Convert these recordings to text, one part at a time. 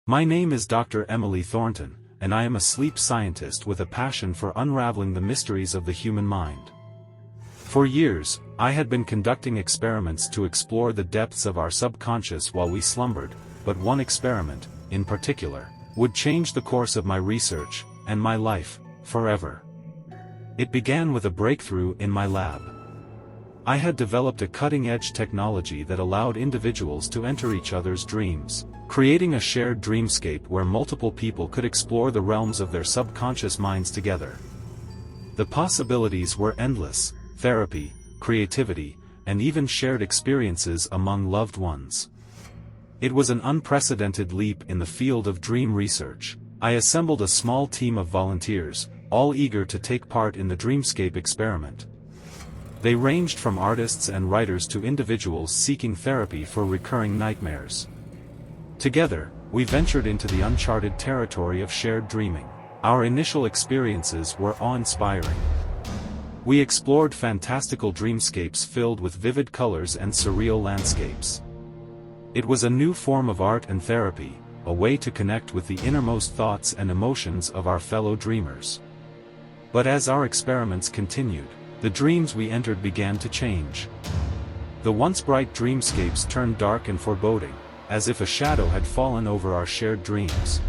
My name is Dr. Emily Thornton, and I am a sleep scientist with a passion for unraveling the mysteries of the human mind. For years, I had been conducting experiments to explore the depths of our subconscious while we slumbered, but one experiment, in particular, would change the course of my research, and my life, forever. It began with a breakthrough in my lab. I had developed a cutting-edge technology that allowed individuals to enter each other's dreams, creating a shared dreamscape where multiple people could explore the realms of their subconscious minds together. The possibilities were endless: therapy, creativity, and even shared experiences among loved ones. It was an unprecedented leap in the field of dream research. I assembled a small team of volunteers, all eager to take part in the Dreamscape experiment. They ranged from artists and writers to individuals seeking therapy for recurring nightmares. Together, we ventured into the uncharted territory of shared dreaming. Our initial experiences were awe-inspiring. We explored fantastical dreamscapes filled with vivid colors and surreal landscapes. It was a new form of art and therapy, a way to connect with the innermost thoughts and emotions of our fellow dreamers. But as our experiments continued, the dreams we entered began to change. The once bright dreamscapes turned dark and foreboding, as if a shadow had fallen over our shared dreams.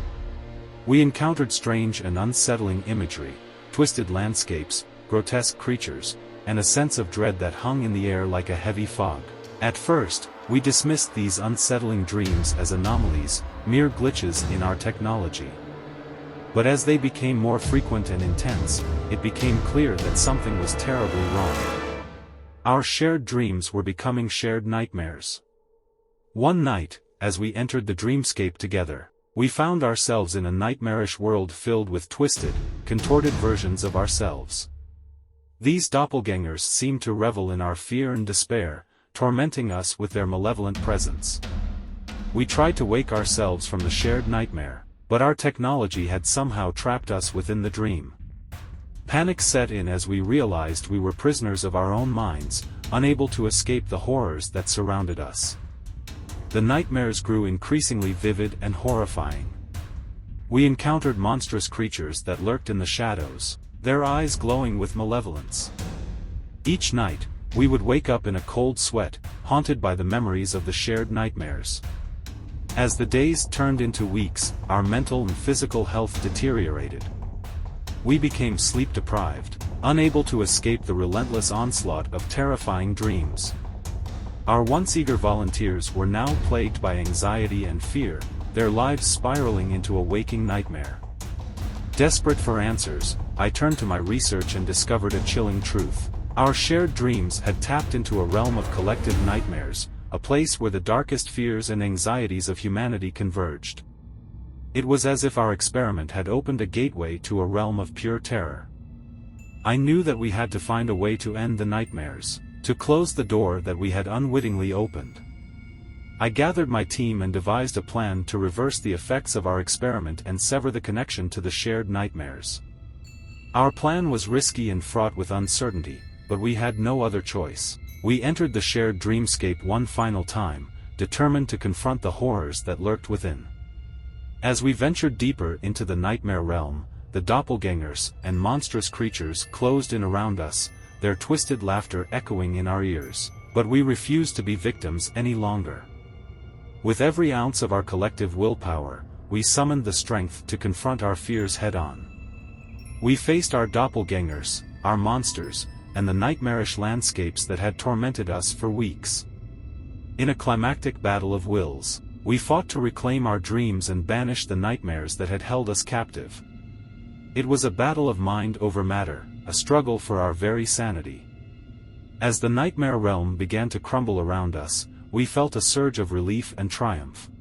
We encountered strange and unsettling imagery, twisted landscapes, grotesque creatures, and a sense of dread that hung in the air like a heavy fog. At first, we dismissed these unsettling dreams as anomalies, mere glitches in our technology. But as they became more frequent and intense, it became clear that something was terribly wrong. Our shared dreams were becoming shared nightmares. One night, as we entered the dreamscape together, we found ourselves in a nightmarish world filled with twisted, contorted versions of ourselves. These doppelgangers seemed to revel in our fear and despair, tormenting us with their malevolent presence. We tried to wake ourselves from the shared nightmare, but our technology had somehow trapped us within the dream. Panic set in as we realized we were prisoners of our own minds, unable to escape the horrors that surrounded us. The nightmares grew increasingly vivid and horrifying. We encountered monstrous creatures that lurked in the shadows, their eyes glowing with malevolence. Each night, we would wake up in a cold sweat, haunted by the memories of the shared nightmares. As the days turned into weeks, our mental and physical health deteriorated. We became sleep-deprived, unable to escape the relentless onslaught of terrifying dreams. Our once eager volunteers were now plagued by anxiety and fear, their lives spiraling into a waking nightmare. Desperate for answers, I turned to my research and discovered a chilling truth. Our shared dreams had tapped into a realm of collective nightmares, a place where the darkest fears and anxieties of humanity converged. It was as if our experiment had opened a gateway to a realm of pure terror. I knew that we had to find a way to end the nightmares, to close the door that we had unwittingly opened. I gathered my team and devised a plan to reverse the effects of our experiment and sever the connection to the shared nightmares. Our plan was risky and fraught with uncertainty, but we had no other choice. We entered the shared dreamscape one final time, determined to confront the horrors that lurked within. As we ventured deeper into the nightmare realm, the doppelgangers and monstrous creatures closed in around us, their twisted laughter echoing in our ears. But we refused to be victims any longer. With every ounce of our collective willpower, we summoned the strength to confront our fears head-on. We faced our doppelgangers, our monsters, and the nightmarish landscapes that had tormented us for weeks. In a climactic battle of wills, we fought to reclaim our dreams and banish the nightmares that had held us captive. It was a battle of mind over matter, a struggle for our very sanity. As the nightmare realm began to crumble around us, we felt a surge of relief and triumph.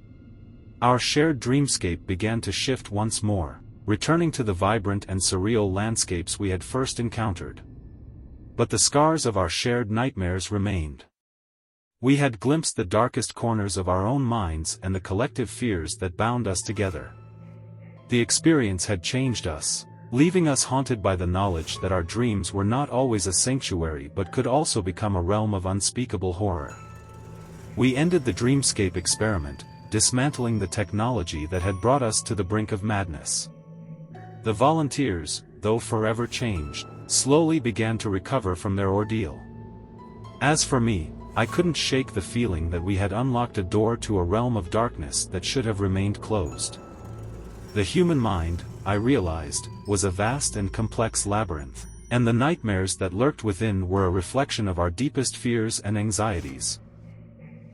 Our shared dreamscape began to shift once more, returning to the vibrant and surreal landscapes we had first encountered. But the scars of our shared nightmares remained. We had glimpsed the darkest corners of our own minds and the collective fears that bound us together. The experience had changed us, leaving us haunted by the knowledge that our dreams were not always a sanctuary but could also become a realm of unspeakable horror. We ended the Dreamscape experiment, dismantling the technology that had brought us to the brink of madness. The volunteers, though forever changed, slowly began to recover from their ordeal. As for me, I couldn't shake the feeling that we had unlocked a door to a realm of darkness that should have remained closed. The human mind, I realized, was a vast and complex labyrinth, and the nightmares that lurked within were a reflection of our deepest fears and anxieties.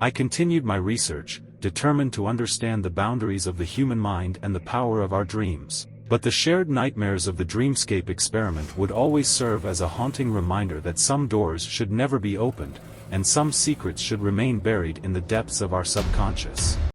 I continued my research, determined to understand the boundaries of the human mind and the power of our dreams. But the shared nightmares of the Dreamscape experiment would always serve as a haunting reminder that some doors should never be opened, and some secrets should remain buried in the depths of our subconscious.